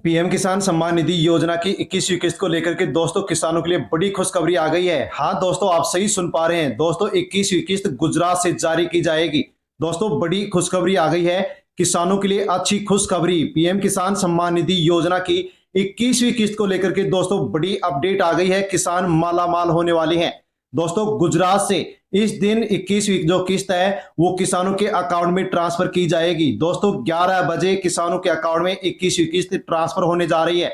PM किसान सम्मान निधि योजना की 21वीं किस्त को लेकर के दोस्तों किसानों के लिए बड़ी खुशखबरी आ गई है। हाँ दोस्तों, आप सही सुन पा रहे हैं। दोस्तों 21वीं किस्त गुजरात से जारी की जाएगी। दोस्तों बड़ी खुशखबरी आ गई है किसानों के लिए। अच्छी खुशखबरी, पीएम किसान सम्मान निधि योजना की 21वीं किस्त को लेकर के दोस्तों बड़ी अपडेट आ गई है। किसान मालामाल होने वाले हैं। दोस्तों गुजरात से इस दिन 21वीं जो किस्त है वो किसानों के अकाउंट में ट्रांसफर की जाएगी। दोस्तों 11 बजे किसानों के अकाउंट में 21वीं किस्त ट्रांसफर होने जा रही है।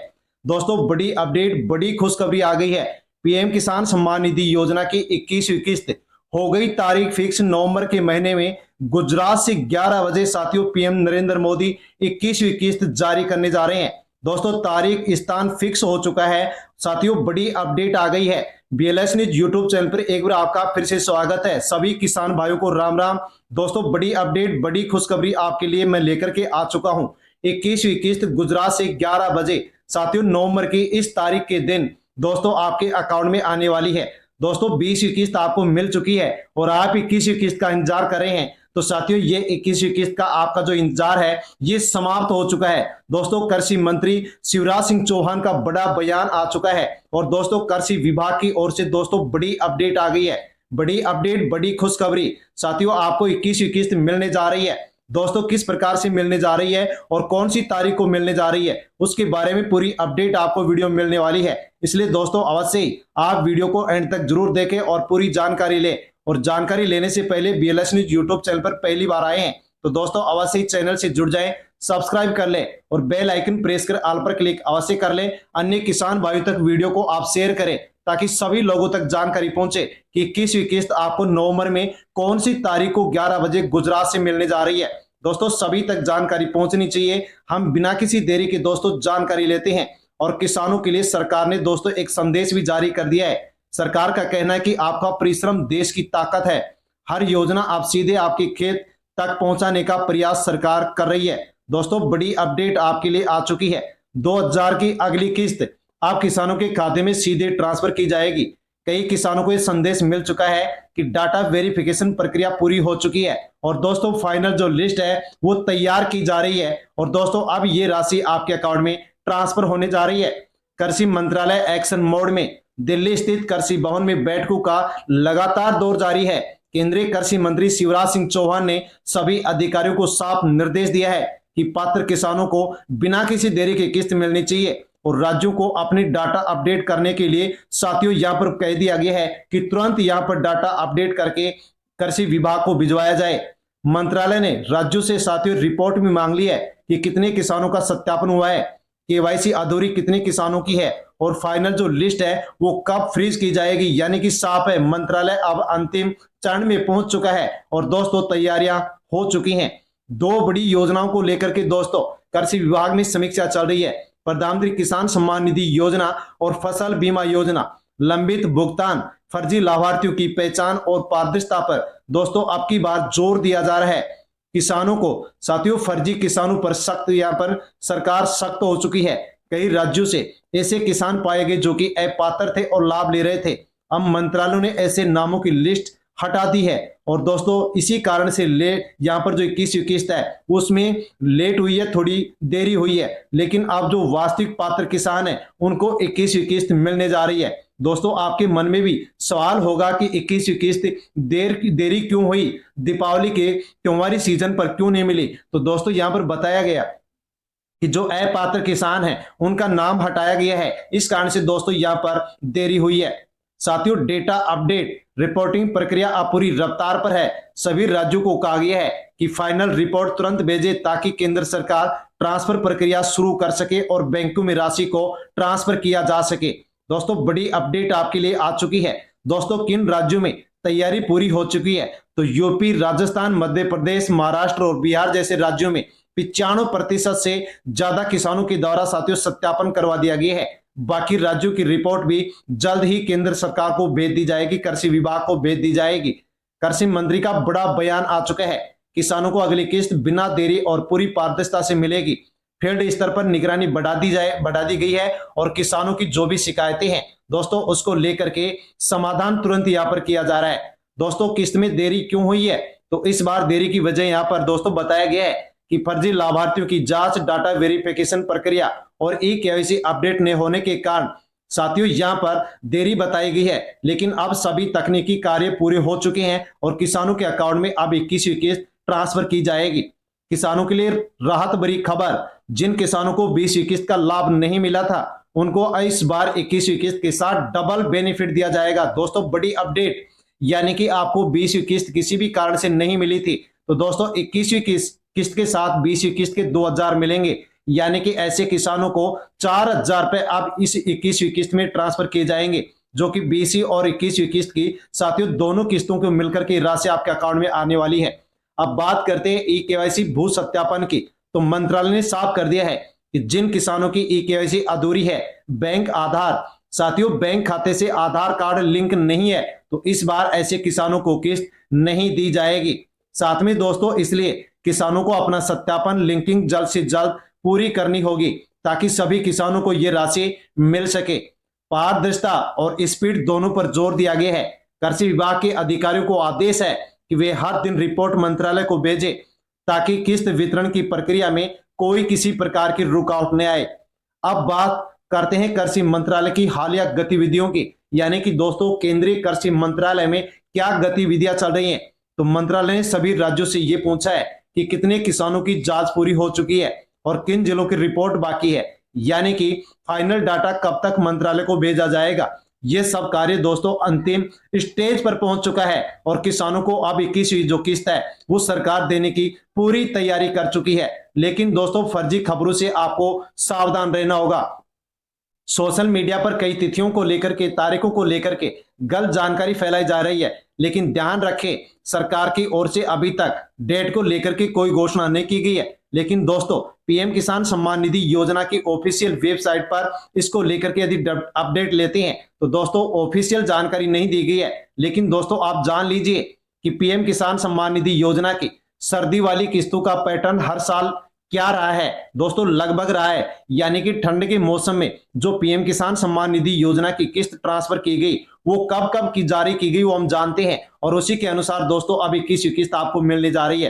दोस्तों बड़ी अपडेट, बड़ी खुशखबरी आ गई है। पीएम किसान सम्मान निधि योजना की 21वीं किस्त हो गई तारीख फिक्स। नवंबर के महीने में गुजरात से 11 बजे साथियों पीएम नरेंद्र मोदी 21वीं किस्त जारी करने जा रहे हैं। दोस्तों तारीख स्थान फिक्स हो चुका है। साथियों बड़ी अपडेट आ गई है। बीएलएस न्यूज यूट्यूब चैनल पर एक बार आपका फिर से स्वागत है। सभी किसान भाइयों को राम राम। दोस्तों बड़ी अपडेट, बड़ी खुशखबरी आपके लिए मैं लेकर के आ चुका हूं। 21वीं किस्त गुजरात से 11 बजे साथियों नवंबर की इस तारीख के दिन दोस्तों आपके अकाउंट में आने वाली है। दोस्तों 20वीं किस्त आपको मिल चुकी है और आप 21वीं किस्त का इंतजार कर रहे हैं। तो साथियों ये 21वीं किस्त का आपका जो इंतजार है ये समाप्त हो चुका है। दोस्तों कृषि मंत्री शिवराज सिंह चौहान का बड़ा बयान आ चुका है और दोस्तों कृषि विभाग की ओर से दोस्तों बड़ी अपडेट आ गई है। बड़ी अपडेट, बड़ी खुशखबरी। साथियों आपको 21वीं किस्त मिलने जा रही है। दोस्तों किस प्रकार से मिलने जा रही है और कौन सी तारीख को मिलने जा रही है उसके बारे में पूरी अपडेट आपको वीडियो मिलने वाली है। इसलिए दोस्तों अवश्य ही आप वीडियो को एंड तक जरूर देखें और पूरी जानकारी लें। और जानकारी लेने से पहले बीएलएस न्यूज यूट्यूब चैनल पर पहली बार आए हैं तो दोस्तों अवश्य ही चैनल से जुड़ जाएं, सब्सक्राइब कर लें और बेल आइकन प्रेस कर ऑल पर क्लिक अवश्य कर लें। अन्य किसान भाइयों तक वीडियो को आप शेयर करें ताकि सभी लोगों तक जानकारी पहुंचे कि 21वीं किस्त आपको नवंबर में कौन सी तारीख को 11 बजे गुजरात से मिलने जा रही है। दोस्तों सभी तक जानकारी पहुंचनी चाहिए। हम बिना किसी देरी के दोस्तों जानकारी लेते हैं और किसानों के लिए सरकार ने दोस्तों एक संदेश भी जारी कर दिया है। सरकार का कहना है कि आपका परिश्रम देश की ताकत है। हर योजना आप सीधे आपके खेत तक पहुंचाने का प्रयास सरकार कर रही है। दोस्तों बड़ी अपडेट आपके लिए आ चुकी है। 2000 की अगली किस्त आप किसानों के खाते में सीधे ट्रांसफर की जाएगी। कई किसानों को यह संदेश मिल चुका है कि डाटा वेरिफिकेशन प्रक्रिया पूरी हो चुकी है और दोस्तों फाइनल जो लिस्ट है वो तैयार की जा रही है और दोस्तों अब ये राशि आपके अकाउंट में ट्रांसफर होने जा रही है। कृषि मंत्रालय एक्शन मोड में दिल्ली स्थित कृषि भवन में बैठकों का लगातार दौर जारी है। केंद्रीय कृषि मंत्री शिवराज सिंह चौहान ने सभी अधिकारियों को साफ निर्देश दिया है कि पात्र किसानों को बिना किसी देरी के किस्त मिलनी चाहिए और राज्यों को अपने डाटा अपडेट करने के लिए साथियों यहां पर कह दिया गया है कि तुरंत यहां पर डाटा अपडेट करके कृषि विभाग को भिजवाया जाए। मंत्रालय ने राज्यों से साथियों रिपोर्ट भी मांग ली है कि कितने किसानों का सत्यापन हुआ है, केवाईसी अधूरी कितने किसानों की है और फाइनल जो लिस्ट है वो कब फ्रीज की जाएगी। यानी कि साफ है मंत्रालय अब अंतिम चरण में पहुंच चुका है और दोस्तों तैयारियां हो चुकी हैं। दो बड़ी योजनाओं को लेकर के दोस्तों कृषि विभाग में समीक्षा चल रही है। प्रधानमंत्री किसान सम्मान निधि योजना और फसल बीमा योजना। लंबित भुगतान, फर्जी लाभार्थियों की पहचान और पारदर्शिता पर दोस्तों अब की बार जोर दिया जा रहा है। किसानों को साथियों फर्जी किसानों पर सख्त, यहाँ पर सरकार सख्त हो चुकी है। कई राज्यों से ऐसे किसान पाए गए जो कि अपात्र थे और लाभ ले रहे थे। अब मंत्रालयों ने ऐसे नामों की लिस्ट हटा दी है और दोस्तों इसी कारण से यहाँ पर जो 21वीं किस्त है उसमें लेट हुई है, थोड़ी देरी हुई है, लेकिन अब जो वास्तविक पात्र किसान है उनको 21वीं किस्त मिलने जा रही है। दोस्तों आपके मन में भी सवाल होगा कि 21वीं किस्त देरी क्यों हुई, दीपावली के त्योहारी सीजन पर क्यों नहीं मिली। तो दोस्तों यहाँ पर बताया गया कि जो अपात्र किसान है उनका नाम हटाया गया है, इस कारण से दोस्तों यहाँ पर देरी हुई है। साथियों डेटा अपडेट रिपोर्टिंग प्रक्रिया अब पूरी रफ्तार पर है। सभी राज्यों को कहा गया है कि फाइनल रिपोर्ट तुरंत भेजे ताकि केंद्र सरकार ट्रांसफर प्रक्रिया शुरू कर सके और बैंकों में राशि को ट्रांसफर किया जा सके। दोस्तों बड़ी अपडेट आपके लिए आ चुकी है। दोस्तों किन राज्यों में तैयारी पूरी हो चुकी है तो यूपी, राजस्थान, मध्य प्रदेश, महाराष्ट्र और बिहार जैसे राज्यों में 95% से ज्यादा किसानों के द्वारा साथियों सत्यापन करवा दिया गया है। बाकी राज्यों की रिपोर्ट भी जल्द ही केंद्र सरकार को भेज दी जाएगी, कृषि विभाग को भेज दी जाएगी। कृषि मंत्री का बड़ा बयान आ चुका है। किसानों को अगली किस्त बिना देरी और पूरी पारदर्शिता से मिलेगी। फील्ड स्तर पर निगरानी बढ़ा दी गई है और किसानों की जो भी शिकायतें हैं दोस्तों उसको लेकर के समाधान तुरंत यहाँ पर किया जा रहा है। दोस्तों किस्त में देरी क्यों हुई है तो इस बार देरी की वजह यहाँ पर दोस्तों बताया गया है कि फर्जी लाभार्थियों की जांच, डाटा वेरिफिकेशन प्रक्रिया और ई केवाईसी अपडेट न होने के कारण साथियों यहां पर देरी बताई गई है। लेकिन अब सभी तकनीकी कार्य पूरे हो चुके हैं और किसानों के अकाउंट में अब 21वीं किस्त ट्रांसफर की जाएगी। किसानों के लिए राहत भरी खबर, जिन किसानों को 20वीं किस्त का लाभ नहीं मिला था उनको इस बार 21वीं किस्त के साथ डबल बेनिफिट दिया जाएगा। दोस्तों बड़ी अपडेट, यानी कि आपको 20वीं किस्त किसी भी कारण से नहीं मिली थी तो दोस्तों 21वीं किस्त के साथ 20वीं किस्त के 2000 मिलेंगे, यानी कि ऐसे किसानों को 4000 रुपए अब इस 21वीं किस्त में ट्रांसफर किए जाएंगे, जो कि 20वीं और 21वीं किस्त की साथियों दोनों किस्तों को मिलकर के राशि आपके अकाउंट में आने वाली है। अब बात करते हैं ई केवाईसी भू सत्यापन की, तो मंत्रालय ने साफ कर दिया है कि जिन किसानों की ई केवाईसी अधूरी है, बैंक आधार साथियों बैंक खाते से आधार कार्ड लिंक नहीं है, तो इस बार ऐसे किसानों को किस्त नहीं दी जाएगी। साथ में दोस्तों इसलिए किसानों को अपना सत्यापन लिंकिंग जल्द से जल्द पूरी करनी होगी ताकि सभी किसानों को यह राशि मिल सके। पारदर्शिता और स्पीड दोनों पर जोर दिया गया है। कृषि विभाग के अधिकारियों को आदेश है कि वे हर दिन रिपोर्ट मंत्रालय को भेजें ताकि किस्त वितरण की प्रक्रिया में कोई किसी प्रकार की रुकावट न आए। अब बात करते हैं कृषि मंत्रालय की हालिया गतिविधियों की, यानी कि दोस्तों केंद्रीय कृषि मंत्रालय में क्या गतिविधियां चल रही हैं। तो मंत्रालय ने सभी राज्यों से यह पूछा है कि कितने किसानों की जांच पूरी हो चुकी है और किन जिलों की रिपोर्ट बाकी है, यानी कि फाइनल डाटा कब तक मंत्रालय को भेजा जाएगा। यह सब कार्य दोस्तों अंतिम स्टेज पर पहुंच चुका है और किसानों को अब 21वीं जो किस्त है वो सरकार देने की पूरी तैयारी कर चुकी है। लेकिन दोस्तों फर्जी खबरों से आपको सावधान रहना होगा। सोशल मीडिया पर कई तिथियों को लेकर के, तारीखों को लेकर के गलत जानकारी फैलाई जा रही है, लेकिन ध्यान रखें सरकार की ओर से अभी तक डेट को लेकर के कोई घोषणा नहीं की गई है। लेकिन दोस्तों पीएम किसान सम्मान निधि योजना की ऑफिशियल वेबसाइट पर इसको लेकर के यदि अपडेट लेते हैं तो दोस्तों ऑफिशियल जानकारी नहीं दी गई है। लेकिन दोस्तों आप जान लीजिए कि पीएम किसान सम्मान निधि योजना की सर्दी वाली किस्तों का पैटर्न हर साल क्या रहा है दोस्तों, लगभग रहा है, यानी कि ठंड के मौसम में जो पीएम किसान सम्मान निधि योजना की किस्त ट्रांसफर की गई वो कब कब की जारी की गई वो हम जानते हैं और उसी के अनुसार दोस्तों अब 21वीं किस्त आपको मिलने जा रही है।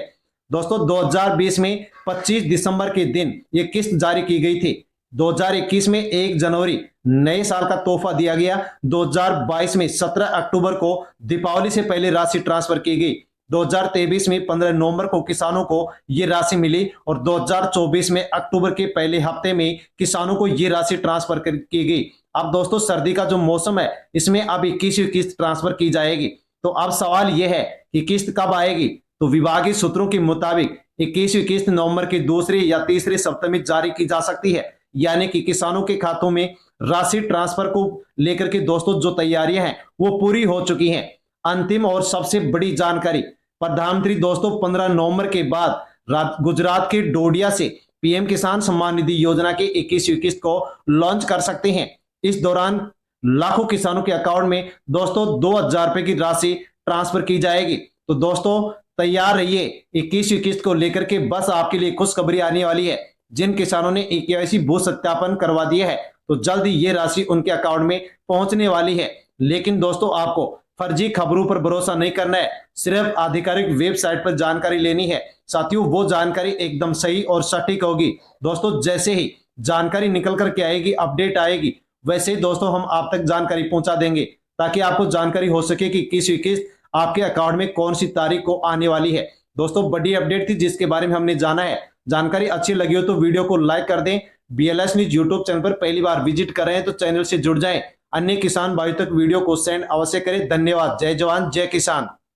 दोस्तों 2020 में 25 दिसंबर के दिन ये किस्त जारी की गई थी। 2021 में 1 जनवरी नए साल का तोहफा दिया गया। 2022 में 17 अक्टूबर को दीपावली से पहले राशि ट्रांसफर की गई। 2023 में 15 नवंबर को किसानों को ये राशि मिली और 2024 में अक्टूबर के पहले हफ्ते में किसानों को ये राशि ट्रांसफर की गई। अब दोस्तों सर्दी का जो मौसम है इसमें अब 21वीं किस्त ट्रांसफर की जाएगी। तो अब सवाल यह है कि किस्त कब आएगी, तो विभागीय सूत्रों के मुताबिक 21वीं किस्त नवंबर के दूसरे या तीसरे सप्ताह में जारी की जा सकती है, यानी कि किसानों के खातों में राशि ट्रांसफर को लेकर के दोस्तों जो तैयारियां हैं वो पूरी हो चुकी हैं। अंतिम और सबसे बड़ी जानकारी, प्रधानमंत्री दोस्तों 15 नवंबर के बाद गुजरात के डोडिया से पीएम किसान सम्मान निधि योजना की 21वीं किस्त को लॉन्च कर सकते हैं। इस दौरान लाखों किसानों के अकाउंट में दोस्तों 2000 रुपए की राशि ट्रांसफर की जाएगी। तो दोस्तों तैयार रहिए, 21वीं किस्त को लेकर के बस आपके लिए खुशखबरी आने वाली है। जिन किसानों ने केवाईसी भू सत्यापन करवा दिया है तो जल्द ही ये राशि उनके अकाउंट में पहुंचने वाली है। लेकिन दोस्तों आपको फर्जी खबरों पर भरोसा नहीं करना है, सिर्फ आधिकारिक वेबसाइट पर जानकारी लेनी है। साथियों वो जानकारी एकदम सही और सटीक होगी। दोस्तों जैसे ही जानकारी निकल करके आएगी, अपडेट आएगी, वैसे ही दोस्तों हम आप तक जानकारी पहुंचा देंगे ताकि आपको जानकारी हो सके कि किस किस्त आपके अकाउंट में कौन सी तारीख को आने वाली है। दोस्तों बड़ी अपडेट थी जिसके बारे में हमने जाना है। जानकारी अच्छी लगी हो तो वीडियो को लाइक कर दें। बीएलएस न्यूज यूट्यूब चैनल पर पहली बार विजिट कर रहे हैं तो चैनल से जुड़ जाएं। अन्य किसान भाइयों तक वीडियो को सेंड अवश्य करें। धन्यवाद। जय जवान जय किसान।